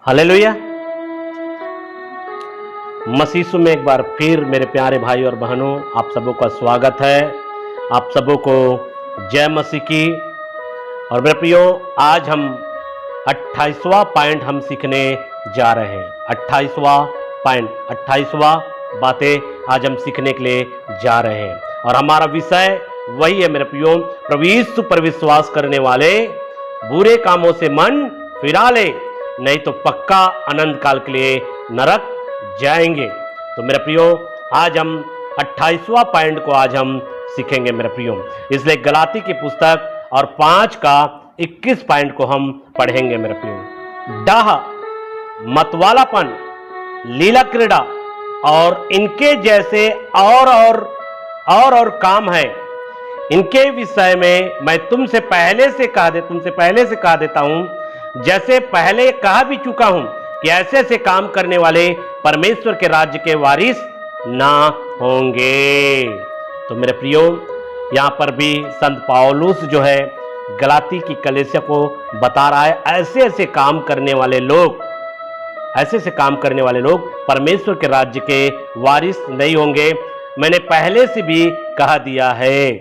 Hallelujah. मसीह में एक बार फिर मेरे प्यारे भाई और बहनों, आप सबों का स्वागत है। आप सबों को जय मसीह की। और मेरे प्रियो, आज हम 28वां पॉइंट हम सीखने जा रहे हैं। 28वां पॉइंट, 28वां बातें आज हम सीखने के लिए जा रहे हैं। और हमारा विषय वही है मेरे प्रियो, प्रभु यीशु पर विश्वास करने वाले बुरे कामों से मन फिरा ले, नहीं तो पक्का अनंत काल के लिए नरक जाएंगे। तो मेरे प्रियो, आज हम 28वां पॉइंट को आज हम सीखेंगे मेरे प्रियो। इसलिए गलाती की पुस्तक और 5 का 21 पॉइंट को हम पढ़ेंगे मेरे प्रियो। डाह, मतवालापन, लीला क्रीड़ा और इनके जैसे और काम है, इनके विषय में मैं तुमसे पहले से कह देता हूं, जैसे पहले कहा भी चुका हूं कि ऐसे ऐसे काम करने वाले परमेश्वर के राज्य के वारिस ना होंगे। तो मेरे प्रियो, यहां पर भी संत पौलुस जो है गलाती की कलीसिया को बता रहा है, ऐसे ऐसे काम करने वाले लोग परमेश्वर के राज्य के वारिस नहीं होंगे। मैंने पहले से भी कहा दिया है।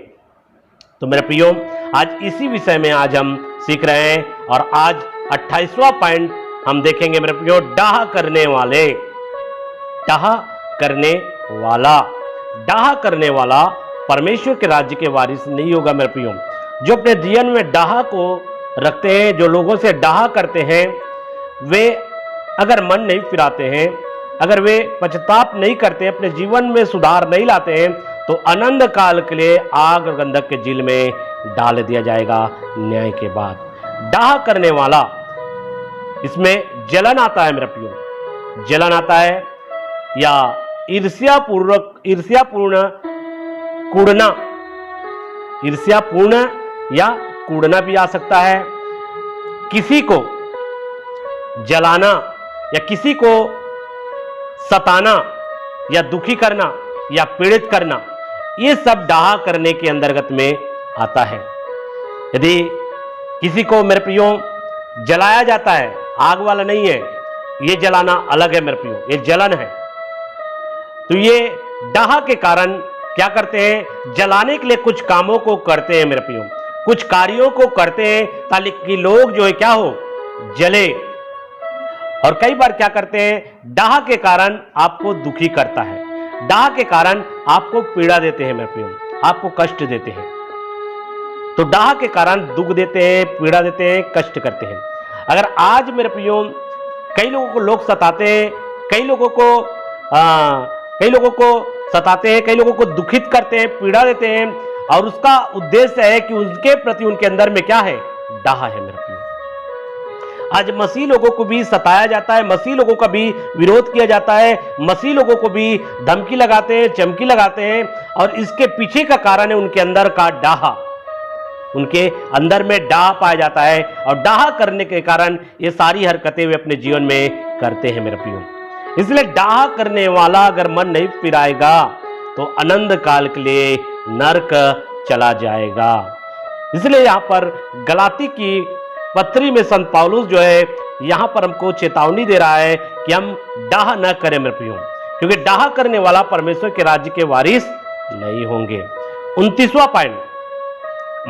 तो मेरे प्रियो, आज इसी विषय में आज हम सीख रहे हैं। और आज 28वां पॉइंट हम देखेंगे मेरे प्रियो, डाह करने वाला परमेश्वर के राज्य के वारिस नहीं होगा मेरे प्रियो। जो अपने जीवन में डाह को रखते हैं, जो लोगों से डाह करते हैं, वे अगर मन नहीं फिराते हैं, अगर वे पश्चाताप नहीं करते, अपने जीवन में सुधार नहीं लाते हैं, तो अनंत काल के लिए आग और गंधक के झील में डाल दिया जाएगा न्याय के बाद। डाह करने वाला, इसमें जलन आता है मेरे प्रियो, जलन आता है, या ईर्ष्यापूर्ण या कूड़ना भी आ सकता है। किसी को जलाना या किसी को सताना या दुखी करना या पीड़ित करना, ये सब डाह करने के अंतर्गत में आता है। यदि किसी को मेरे प्रियो जलाया जाता है, आग वाला नहीं है, ये जलाना अलग है मेरे प्रियो, ये जलन है। तो ये डाह के कारण क्या करते हैं, जलाने के लिए कुछ कामों को करते हैं मेरे प्रियो, कुछ कार्यों को करते हैं ताकि लोग जो है क्या हो, जले। और कई बार क्या करते हैं, डाह के कारण आपको दुखी करता है, डाह के कारण आपको पीड़ा देते हैं मेरे प्रियो, आपको कष्ट देते हैं। तो डाह के कारण दुख देते हैं, पीड़ा देते हैं, कष्ट करते हैं। अगर आज मेरे प्रियो कई लोगों को लोग सताते हैं, कई लोगों को सताते हैं, कई लोगों को दुखित करते हैं, पीड़ा देते हैं, और उसका उद्देश्य है कि उनके प्रति उनके अंदर में क्या है, डाह है मेरे प्रियो। आज मसीह लोगों को भी सताया जाता है, मसीह लोगों का भी विरोध किया जाता है, मसीह लोगों को भी धमकी लगाते हैं, चमकी लगाते हैं, और इसके पीछे का कारण है उनके अंदर का डाह। उनके अंदर में डाह पाया जाता है, और डाह करने के कारण ये सारी हरकतें वे अपने जीवन में करते हैं मेरे प्रियो। इसलिए डाह करने वाला अगर मन नहीं फिराएगा तो अनंत काल के लिए नरक चला जाएगा। इसलिए यहां पर गलाती की पत्री में संत पौलुस जो है यहां पर हमको चेतावनी दे रहा है कि हम डाह न करें मेरे प्रियो, क्योंकि डाह करने वाला परमेश्वर के राज्य के वारिस नहीं होंगे। 29वां पॉइंट,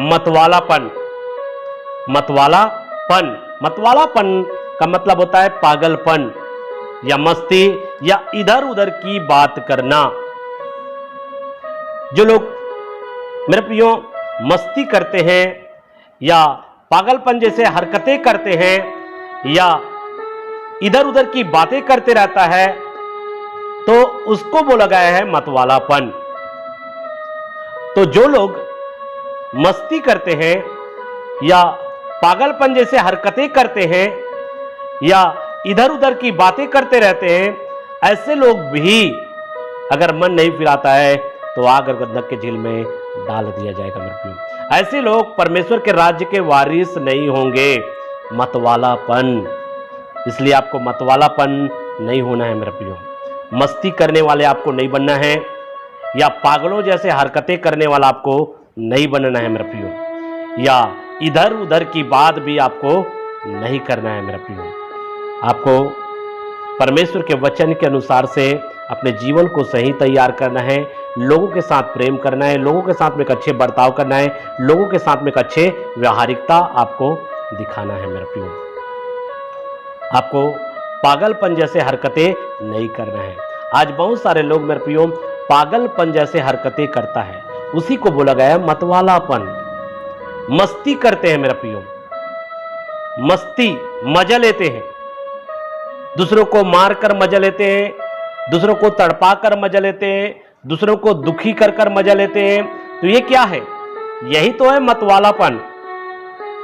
मतवालापन का मतलब होता है पागलपन या मस्ती या इधर उधर की बात करना। जो लोग मेरे प्रियो मस्ती करते हैं या पागलपन जैसे हरकतें करते हैं या इधर उधर की बातें करते रहता है, तो उसको बोला गया है मतवालापन। तो जो लोग मस्ती करते हैं या पागलपन जैसे हरकतें करते हैं या इधर उधर की बातें करते रहते हैं, ऐसे लोग भी अगर मन नहीं फिराता है तो आग और गंधक के झील में डाल दिया जाएगा मेरे प्रियो। ऐसे लोग परमेश्वर के राज्य के वारिस नहीं होंगे। मतवालापन, इसलिए आपको मतवालापन नहीं होना है मेरे प्रियो। मस्ती करने वाले आपको नहीं बनना है, या पागलों जैसे हरकतें करने वाला आपको नहीं बनना है मेरे प्रियो, या इधर उधर की बात भी आपको नहीं करना है मेरे प्रियो। आपको परमेश्वर के वचन के अनुसार से अपने जीवन को सही तैयार करना है, लोगों के साथ प्रेम करना है, लोगों के साथ में एक अच्छे बर्ताव करना है, लोगों के साथ में एक अच्छे व्यवहारिकता आपको दिखाना है मेरे प्रियो। आपको पागलपन जैसे हरकतें नहीं करना है। आज बहुत सारे लोग मेरे प्रियो पागलपन जैसे हरकतें करता है, उसी को बोला गया है मतवालापन। मस्ती करते हैं मेरे प्रियो, मस्ती, मजा लेते हैं, दूसरों को मारकर मजा लेते हैं, दूसरों को तड़पा कर मजा लेते हैं, दूसरों को दुखी कर कर मजा लेते हैं। तो ये क्या है? यही तो है मतवालापन।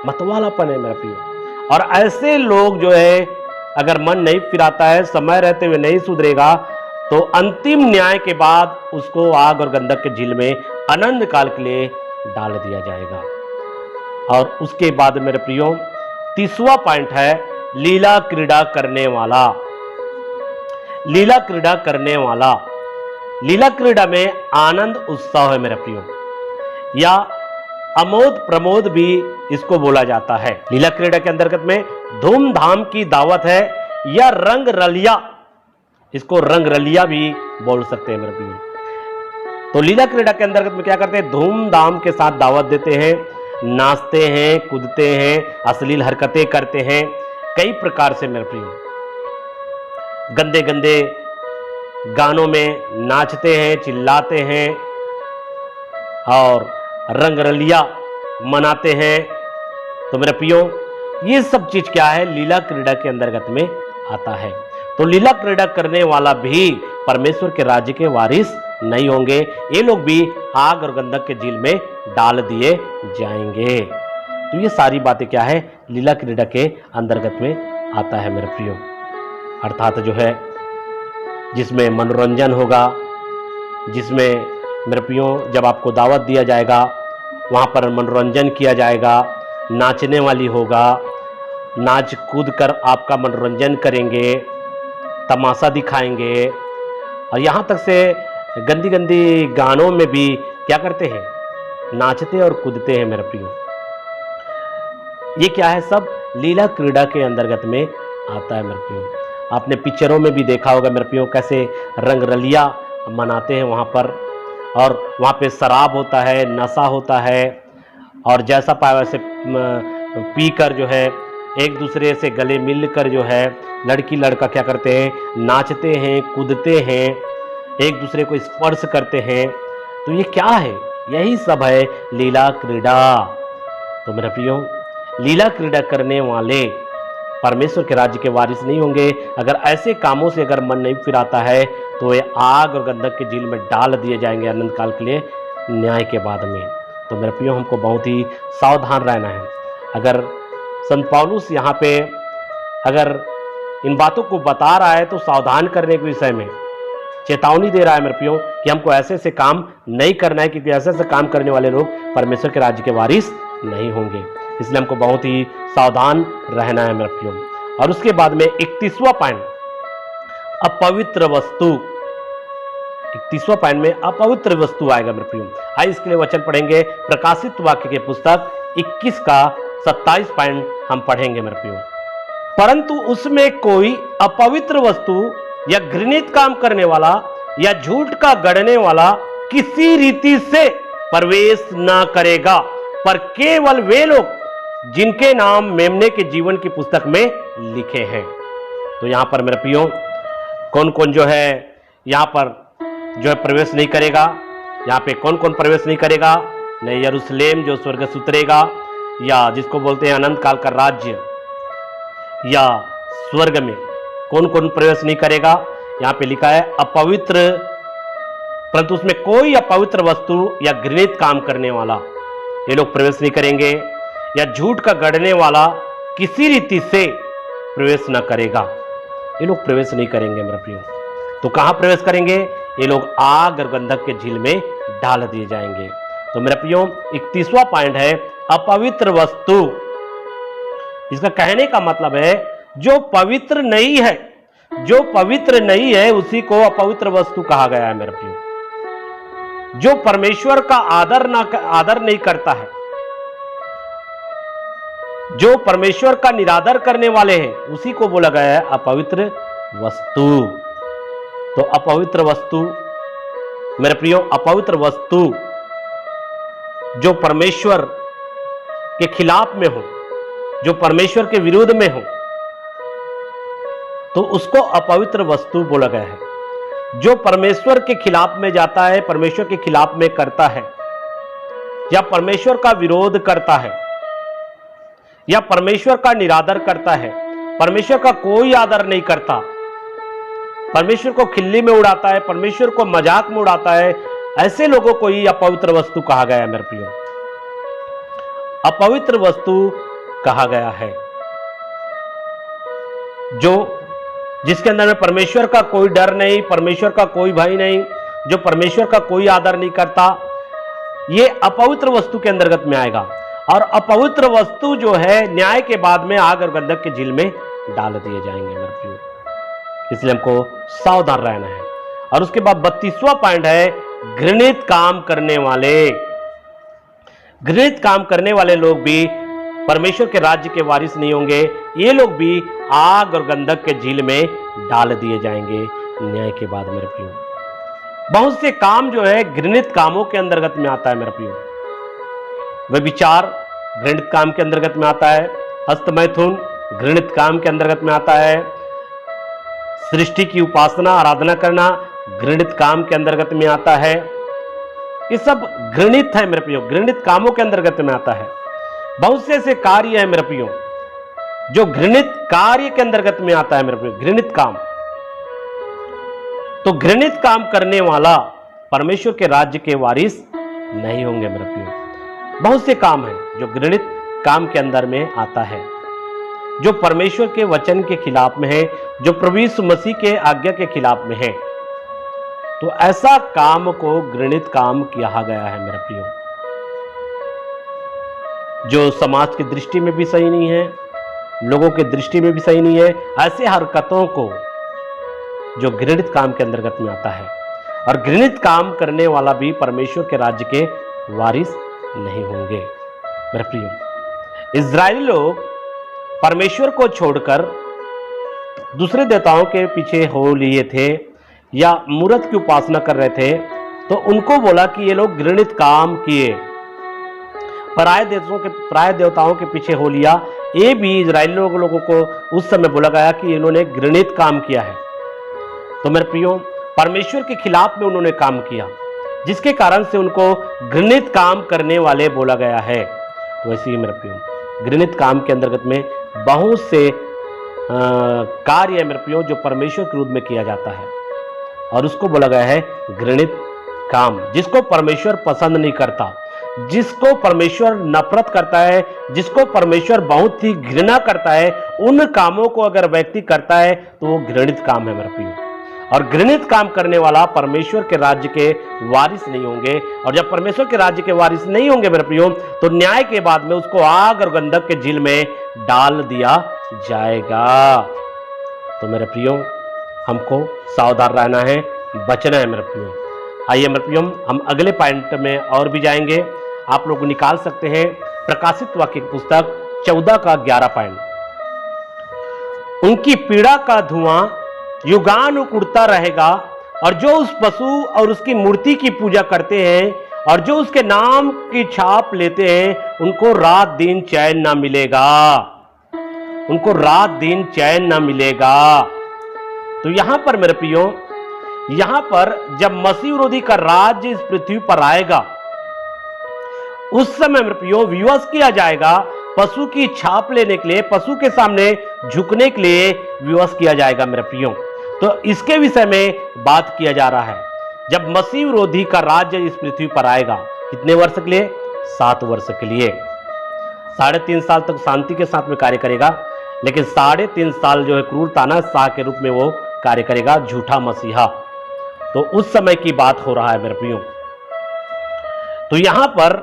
मतवालापन है मेरा प्रियो। और ऐसे लोग जो है, अगर मन नहीं फिराता है, समय रहते हुए नहीं सुधरेगा, तो अंतिम न्याय के बाद उसको आग और गंधक के झील में अनंत काल के लिए डाल दिया जाएगा। और उसके बाद मेरे प्रियो 30वां पॉइंट है लीला क्रीड़ा करने वाला। लीला क्रीड़ा करने वाला, लीला क्रीड़ा में आनंद उत्सव है मेरे प्रियो, या अमोद प्रमोद भी इसको बोला जाता है। लीला क्रीड़ा के अंतर्गत में धूमधाम की दावत है, या रंग रलिया, इसको रंग रलिया भी बोल सकते हैं मेरे प्रियो। तो लीला क्रीड़ा के अंतर्गत में क्या करते हैं? धूमधाम के साथ दावत देते हैं, नाचते हैं, कूदते हैं, अश्लील हरकतें करते हैं, कई प्रकार से मेरे प्रियो गंदे गंदे गानों में नाचते हैं, चिल्लाते हैं और रंग रलिया मनाते हैं। तो मेरे प्रियो ये सब चीज क्या है? लीला क्रीड़ा के अंतर्गत में आता है। तो लीला क्रीड़ा करने वाला भी परमेश्वर के राज्य के वारिस नहीं होंगे, ये लोग भी आग और गंधक के झील में डाल दिए जाएंगे। तो ये सारी बातें क्या है? लीला क्रीड़ा के अंतर्गत में आता है मेरे प्रियो। अर्थात जो है जिसमें मनोरंजन होगा, जिसमें मेरे प्रियो जब आपको दावत दिया जाएगा वहाँ पर मनोरंजन किया जाएगा, नाचने वाली होगा, नाच कूद कर आपका मनोरंजन करेंगे, तमाशा दिखाएंगे, और यहाँ तक से गंदी गंदी गानों में भी क्या करते हैं? नाचते और कूदते हैं मेरे प्रियो। ये क्या है? सब लीला क्रीड़ा के अंतर्गत में आता है मेरे प्रियो। आपने पिक्चरों में भी देखा होगा मेरे प्रियो कैसे रंग रलिया मनाते हैं वहाँ पर, और वहाँ पे शराब होता है, नशा होता है, और जैसा पाए वैसे पी कर जो है एक दूसरे से गले मिलकर जो है लड़की लड़का क्या करते हैं? नाचते हैं, कूदते हैं, एक दूसरे को स्पर्श करते हैं। तो ये क्या है? यही सब है लीला क्रीड़ा। तो मेरे प्रियो लीला क्रीड़ा करने वाले परमेश्वर के राज्य के वारिस नहीं होंगे। अगर ऐसे कामों से अगर मन नहीं फिराता है तो वे आग और गंधक के झील में डाल दिए जाएंगे अनंत काल के लिए न्याय के बाद में। तो मेरे प्रियो हमको बहुत ही सावधान रहना है। अगर संत पौलुस यहाँ पे अगर इन बातों को बता रहा है तो सावधान करने के विषय में चेतावनी दे रहा है मेरे प्रियो कि हमको ऐसे ऐसे काम नहीं करना है, क्योंकि ऐसे ऐसे काम करने वाले लोग परमेश्वर के राज्य के वारिस नहीं होंगे। इसलिए हमको बहुत ही सावधान रहना है मेरे प्रियो। और उसके बाद में 31वां पॉइंट अपवित्र वस्तु। 31वां पॉइंट में अपवित्र वस्तु आएगा मेरे प्रियो। आइए इसके लिए वचन पढ़ेंगे। प्रकाशित वाक्य के पुस्तक 21 का 27 पॉइंट हम पढ़ेंगे मेरे प्रियो। परंतु उसमें कोई अपवित्र वस्तु या घृणित काम करने वाला या झूठ का गढ़ने वाला किसी रीति से प्रवेश न करेगा, पर केवल वे लोग जिनके नाम मेमने के जीवन की पुस्तक में लिखे हैं। तो यहां पर मेरे प्रियो कौन कौन जो है यहां पर जो है प्रवेश नहीं करेगा? यहां पे कौन कौन प्रवेश नहीं करेगा? नए यरूशलेम जो स्वर्ग से उतरेगा, या जिसको बोलते हैं अनंत काल का राज्य, या स्वर्ग में कौन कौन प्रवेश नहीं करेगा? यहां पे लिखा है अपवित्र, परंतु उसमें कोई अपवित्र वस्तु या घृणित काम करने वाला ये लोग प्रवेश नहीं करेंगे, या झूठ का गढ़ने वाला किसी रीति से प्रवेश न करेगा। ये लोग प्रवेश नहीं करेंगे मेरे प्रियो। तो कहां प्रवेश करेंगे? ये लोग आग और गंधक के झील में डाल दिए जाएंगे। तो मेरे प्रियो 31वां पॉइंट है अपवित्र वस्तु। इसका कहने का मतलब है जो पवित्र नहीं है, जो पवित्र नहीं है उसी को अपवित्र वस्तु कहा गया है मेरे प्रियो। जो परमेश्वर का आदर नहीं करता है, जो परमेश्वर का निरादर करने वाले हैं उसी को बोला गया है अपवित्र वस्तु। तो अपवित्र वस्तु मेरे प्रियो, अपवित्र वस्तु जो परमेश्वर के खिलाफ में हो, जो परमेश्वर के विरोध में हो, तो उसको अपवित्र वस्तु बोला गया है। जो परमेश्वर के खिलाफ में जाता है, परमेश्वर के खिलाफ में करता है, या परमेश्वर का विरोध करता है, या परमेश्वर का निरादर करता है, परमेश्वर का कोई आदर नहीं करता, परमेश्वर को खिल्ली में उड़ाता है, परमेश्वर को मजाक में उड़ाता है, ऐसे लोगों को ही अपवित्र वस्तु कहा गया है मेरे प्रियो। अपवित्र वस्तु कहा गया है जिसके अंदर में परमेश्वर का कोई डर नहीं, परमेश्वर का कोई भय नहीं, जो परमेश्वर का कोई आदर नहीं करता, ये अपवित्र वस्तु के अंतर्गत में आएगा। और अपवित्र वस्तु जो है न्याय के बाद में आग और गंधक के झील में डाल दिए जाएंगे मेरे प्रियो। इसलिए हमको सावधान रहना है। और उसके बाद 32वां पॉइंट है घृणित काम करने वाले। घृणित काम करने वाले लोग भी परमेश्वर के राज्य के वारिस नहीं होंगे। ये लोग भी आग और गंधक के झील में डाल दिए जाएंगे न्याय के बाद मेरे प्रियो। बहुत से काम जो है घृणित कामों के अंतर्गत में आता है मेरे प्रियो। व्यभिचार घृणित काम के अंतर्गत में आता है, हस्तमैथुन घृणित काम के अंतर्गत में आता है, सृष्टि की उपासना आराधना करना घृणित काम के अंतर्गत में आता है। ये सब घृणित है मेरे प्रियो, घृणित कामों के अंतर्गत में आता है। बहुत से ऐसे कार्य है मेरे प्रियो जो घृणित कार्य के अंतर्गत में आता है मेरे प्रियो, घृणित काम। तो घृणित काम करने वाला परमेश्वर के राज्य के वारिस नहीं होंगे मेरे प्रियो। बहुत से काम है जो घृणित काम के अंदर में आता है, जो परमेश्वर के वचन के खिलाफ में है, जो प्रभु यीशु मसीह के आज्ञा के खिलाफ में है। तो ऐसा काम को घृणित काम किया गया है मेरे प्रियो, जो समाज की दृष्टि में भी सही नहीं है, लोगों की दृष्टि में भी सही नहीं है। ऐसे हरकतों को जो घृणित काम के अंतर्गत में आता है। और घृणित काम करने वाला भी परमेश्वर के राज्य के वारिस नहीं होंगे मेरे प्रियो। इज़राइली लोग परमेश्वर को छोड़कर दूसरे देवताओं के पीछे हो लिए थे या मूर्त की उपासना कर रहे थे, तो उनको बोला कि ये लोग घृणित काम किए, पराये देवताओं के पीछे हो लिया। ये भी इज़राइली लोगों को उस समय बोला गया कि इन्होंने घृणित काम किया है। तो मेरे प्रियो, परमेश्वर के खिलाफ में उन्होंने काम किया, जिसके कारण से उनको घृणित काम करने वाले बोला गया है। तो ऐसे ही मेरे प्रियो घृणित काम के अंतर्गत में बहुत से कार्य है मेरे प्रियो जो परमेश्वर के विरुद्ध में किया जाता है, और उसको बोला गया है घृणित काम, जिसको परमेश्वर पसंद नहीं करता, जिसको परमेश्वर नफरत करता है, जिसको परमेश्वर बहुत ही घृणा करता है। उन कामों को अगर व्यक्ति करता है तो वो घृणित काम है मेरे प्रियो। और घृणित काम करने वाला परमेश्वर के राज्य के वारिस नहीं होंगे। और जब परमेश्वर के राज्य के वारिस नहीं होंगे मेरे प्रियो, तो न्याय के बाद में उसको आग और गंधक के झील में डाल दिया जाएगा। तो मेरे प्रियो, हमको सावधान रहना है, बचना है मेरे प्रियो। आइए मेरे प्रियो, हम अगले पॉइंट में और भी जाएंगे। आप लोग निकाल सकते हैं प्रकाशित वाक्य की पुस्तक 14 का 11 पॉइंट। उनकी पीड़ा का धुआं युगानुग उड़ता रहेगा, और जो उस पशु और उसकी मूर्ति की पूजा करते हैं और जो उसके नाम की छाप लेते हैं, उनको रात दिन चैन ना मिलेगा, उनको रात दिन चैन ना मिलेगा। तो यहां पर मेरे प्रियो, यहां पर जब मसीह विरोधी का राज्य इस पृथ्वी पर आएगा, उस समय मेरे प्रियो विवश किया जाएगा, पशु की छाप लेने के लिए, पशु के सामने झुकने के लिए विवश किया जाएगा मेरे प्रियो। तो इसके विषय में बात किया जा रहा है। जब मसीह विरोधी का राज्य इस पृथ्वी पर आएगा, कितने वर्ष के लिए? 7 वर्ष के लिए। 3.5 साल तक शांति के साथ में कार्य करेगा, लेकिन 3.5 साल जो है क्रूर तानाशाह के रूप में वो कार्य करेगा, झूठा मसीहा। तो उस समय की बात हो रहा है मेरे प्रियो। तो यहां पर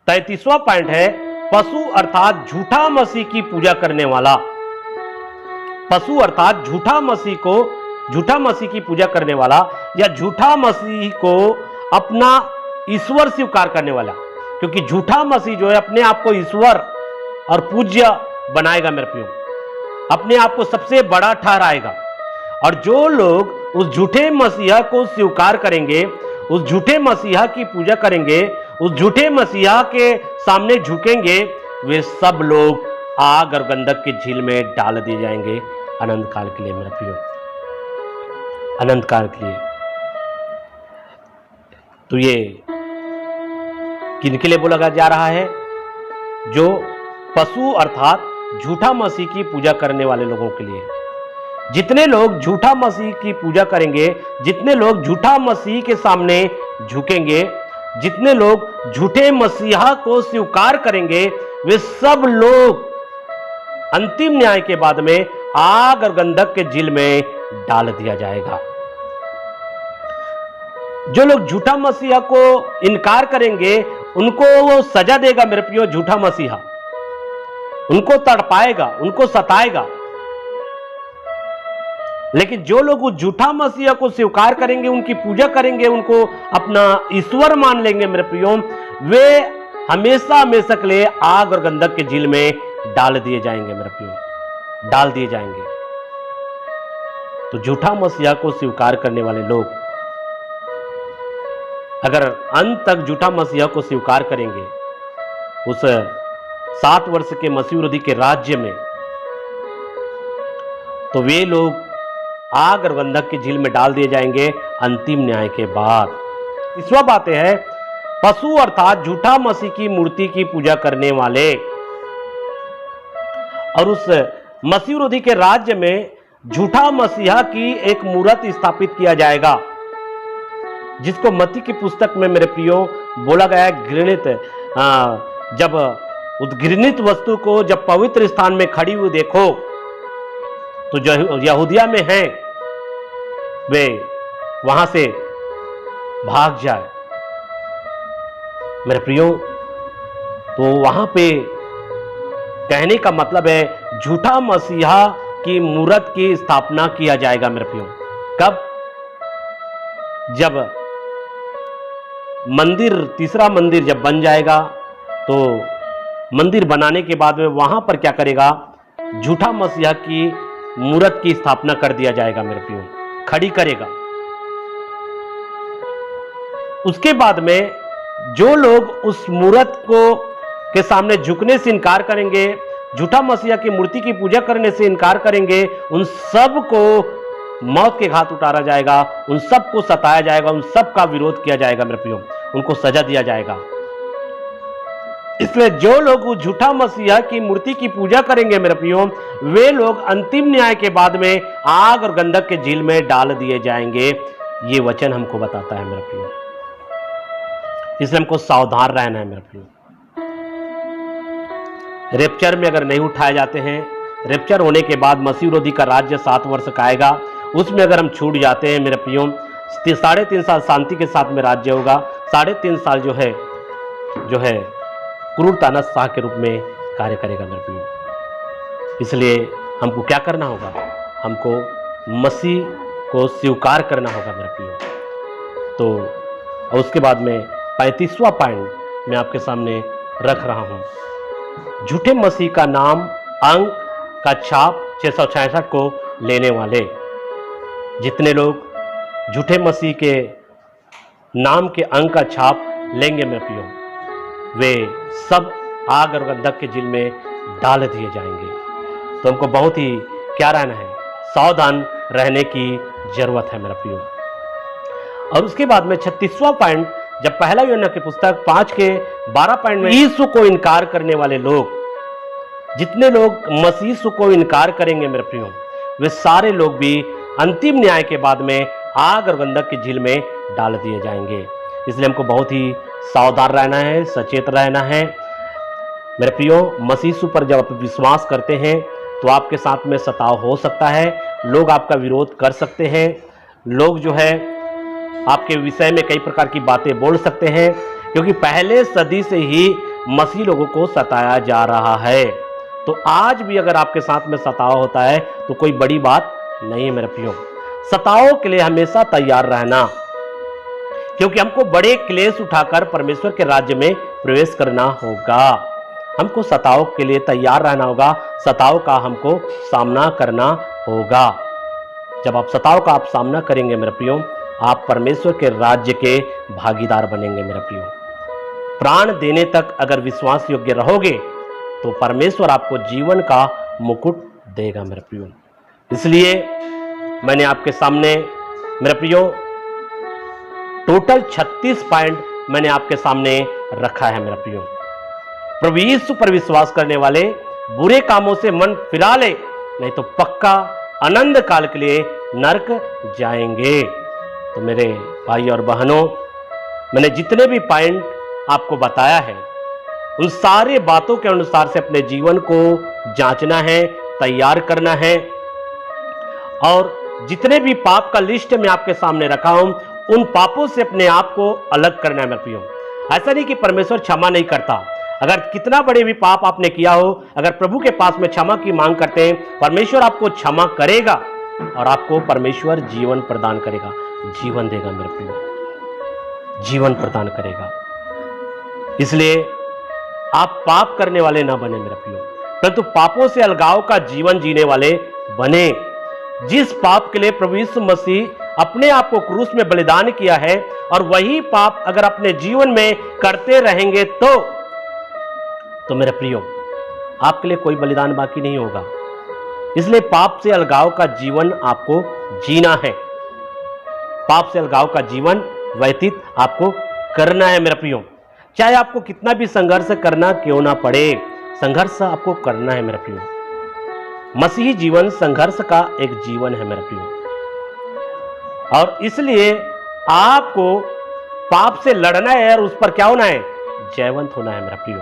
33वां पॉइंट है, पशु अर्थात झूठा मसीह की पूजा करने वाला। पशु अर्थात झूठा मसीह की पूजा करने वाला, या झूठा मसीह को अपना ईश्वर स्वीकार करने वाला। क्योंकि झूठा मसीह जो है अपने आप को ईश्वर और पूज्य बनाएगा मेरे प्रियो, अपने आप को सबसे बड़ा ठहराएगा। और जो लोग उस झूठे मसीहा को स्वीकार करेंगे, उस झूठे मसीहा की पूजा करेंगे, उस झूठे मसीहा के सामने झुकेंगे, वे सब लोग आग और गंधक की झील में डाल दिए जाएंगे अनंत काल के लिए मेरे प्रियो, अनंत काल के लिए। तो ये किनके लिए बोला जा रहा है? जो पशु अर्थात झूठा मसीह की पूजा करने वाले लोगों के लिए। जितने लोग झूठा मसीह की पूजा करेंगे, जितने लोग झूठा मसीह के सामने झुकेंगे, जितने लोग झूठे मसीहा को स्वीकार करेंगे, वे सब लोग अंतिम न्याय के बाद में आग और गंधक के झील में डाल दिया जाएगा। जो लोग झूठा मसीहा को इनकार करेंगे, उनको वो सजा देगा मेरे प्रियो झूठा मसीहा, उनको तड़पाएगा, उनको सताएगा। लेकिन जो लोग उस झूठा मसीहा को स्वीकार करेंगे, उनकी पूजा करेंगे, उनको अपना ईश्वर मान लेंगे मेरे प्रियो, वे हमेशा हमेशा के लिए आग और गंधक के झील में डाल दिए जाएंगे मेरे प्रियो, डाल दिए जाएंगे। तो झूठा मसीहा को स्वीकार करने वाले लोग अगर अंत तक झूठा मसीहा को स्वीकार करेंगे, उस 7 वर्ष के मसीह विरोधी के राज्य में, तो वे लोग आग और गंधक की झील में डाल दिए जाएंगे अंतिम न्याय के बाद। तीसरा बात है, पशु अर्थात झूठा मसीह की मूर्ति की पूजा करने वाले, और उस मसीह विरोधी के राज्य में झूठा मसीहा की एक मूर्त स्थापित किया जाएगा, जिसको मत्ती की पुस्तक में मेरे प्रियो बोला गया है घृणित। जब उस घृणित वस्तु को जब पवित्र स्थान में खड़ी हुई देखो, तो जो यहूदिया में है वे वहां से भाग जाए मेरे प्रियो। तो वहां पे कहने का मतलब है झूठा मसीहा की मूर्त की स्थापना किया जाएगा मेरे प्रियो। कब? जब मंदिर, तीसरा मंदिर जब बन जाएगा, तो मंदिर बनाने के बाद में वहां पर क्या करेगा? झूठा मसीहा की मूर्त की स्थापना कर दिया जाएगा मेरे प्रियो, खड़ी करेगा। उसके बाद में जो लोग उस मूर्त को के सामने झुकने से इनकार करेंगे, झूठा मसीहा की मूर्ति की पूजा करने से इनकार करेंगे, उन सब को मौत के घाट उतारा जाएगा, उन सब को सताया जाएगा, उन सब का विरोध किया जाएगा मेरे प्रियो, उनको सजा दिया जाएगा। इसलिए जो लोग झूठा मसीहा की मूर्ति की पूजा करेंगे मेरे प्रियो, वे लोग अंतिम न्याय के बाद में आग और गंधक के झील में डाल दिए जाएंगे। ये वचन हमको बताता है मेरे प्रियो, इसलिए हमको सावधान रहना है मेरे प्रियो। रेप्चर में अगर नहीं उठाए जाते हैं, रेप्चर होने के बाद मसीह विरोधी का राज्य 7 वर्ष का आएगा, उसमें अगर हम छूट जाते हैं मेरे प्रियो, 3.5 साल शांति के साथ में राज्य होगा, 3.5 साल जो है क्रूरता नशाह के रूप में कार्य करेगा मेरे प्रियो। इसलिए हमको क्या करना होगा? हमको मसीह को स्वीकार करना होगा मेरे प्रियो। तो उसके बाद में 35वां पॉइंट मैं आपके सामने रख रहा हूं। झूठे मसीह का नाम अंक का छाप 666 को लेने वाले, जितने लोग झूठे मसीह के नाम के अंक का छाप लेंगे मेरे प्रियो, वे सब आग और गंधक के झील में डाल दिए जाएंगे। तो हमको बहुत ही क्या रहना है? सावधान रहने की जरूरत है मेरा प्रियो। और उसके बाद में 36वां पॉइंट, जब पहला यूहन्ना की पुस्तक 5 के 12 पॉइंट में यीशु को इनकार करने वाले लोग, जितने लोग मसीह को इनकार करेंगे मेरे प्रियो, वे सारे लोग भी अंतिम न्याय के बाद में आग और गंधक की झील में डाल दिए जाएंगे। इसलिए हमको बहुत ही सावधान रहना है, सचेत रहना है मेरे प्रियो। मसीह पर जब आप विश्वास करते हैं तो आपके साथ में सताव हो सकता है, लोग आपका विरोध कर सकते हैं, लोग जो है आपके विषय में कई प्रकार की बातें बोल सकते हैं, क्योंकि पहले सदी से ही मसीह लोगों को सताया जा रहा है। तो आज भी अगर आपके साथ में सताव होता है तो कोई बड़ी बात नहीं है मेरे प्रियो। सताव के लिए हमेशा तैयार रहना, क्योंकि हमको बड़े क्लेश उठाकर परमेश्वर के राज्य में प्रवेश करना होगा। हमको सताव के लिए तैयार रहना होगा, सताव का हमको सामना करना होगा। जब आप सताव का आप सामना करेंगे मेरे प्रियो, आप परमेश्वर के राज्य के भागीदार बनेंगे मेरे प्रियो। प्राण देने तक अगर विश्वास योग्य रहोगे तो परमेश्वर आपको जीवन का मुकुट देगा मेरे प्रियो। इसलिए मैंने आपके सामने मेरे प्रियो टोटल 36 पॉइंट मैंने आपके सामने रखा है मेरे प्रियो। प्रभु यीशु पर विश्वास करने वाले बुरे कामों से मन फिरा ले, नहीं तो पक्का अनंत काल के लिए नरक जाएंगे। तो मेरे भाई और बहनों, मैंने जितने भी पॉइंट आपको बताया है उन सारे बातों के अनुसार से अपने जीवन को जांचना है, तैयार करना है। और जितने भी पाप का लिस्ट मैं आपके सामने रखा हूं, उन पापों से अपने आप को अलग करना है मेरे प्रियो। ऐसा नहीं कि परमेश्वर क्षमा नहीं करता। अगर कितना बड़े भी पाप आपने किया हो, अगर प्रभु के पास में क्षमा की मांग करते हैं, परमेश्वर आपको क्षमा करेगा और आपको परमेश्वर जीवन प्रदान करेगा, जीवन देगा मेरे प्रियो, जीवन प्रदान करेगा। इसलिए आप पाप करने वाले ना बने मेरे प्रियो, परंतु पापों से अलगाव का जीवन जीने वाले बने। जिस पाप के लिए प्रभु यीशु मसीह अपने आप को क्रूस में बलिदान किया है, और वही पाप अगर अपने जीवन में करते रहेंगे तो मेरे प्रियो आपके लिए कोई बलिदान बाकी नहीं होगा। इसलिए पाप से अलगाव का जीवन आपको जीना है, पाप से अलगाव का जीवन व्यतीत आपको करना है मेरे प्रियो। चाहे आपको कितना भी संघर्ष करना क्यों ना पड़े, संघर्ष आपको करना है मेरे प्रियो। मसीही जीवन संघर्ष का एक जीवन है मेरे प्रियो, और इसलिए आपको पाप से लड़ना है और उस पर क्या होना है, जयवंत होना है मेरा प्रियो।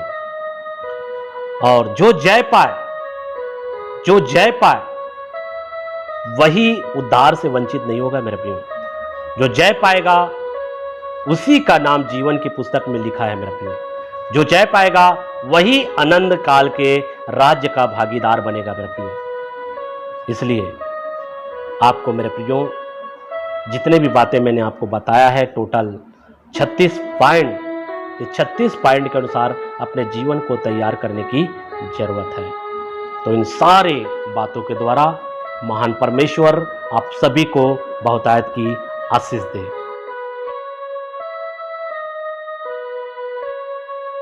और जो जय पाए वही उद्धार से वंचित नहीं होगा मेरे प्रियो। जो जय पाएगा उसी का नाम जीवन की पुस्तक में लिखा है मेरे प्रियो। जो जय पाएगा वही अनंत काल के राज्य का भागीदार बनेगा मेरे प्रियो। इसलिए आपको मेरे प्रियो जितने भी बातें मैंने आपको बताया है, टोटल 36 पॉइंट, ये 36 पॉइंट के अनुसार अपने जीवन को तैयार करने की जरूरत है। तो इन सारे बातों के द्वारा महान परमेश्वर आप सभी को बहुतायत की आशीष दे।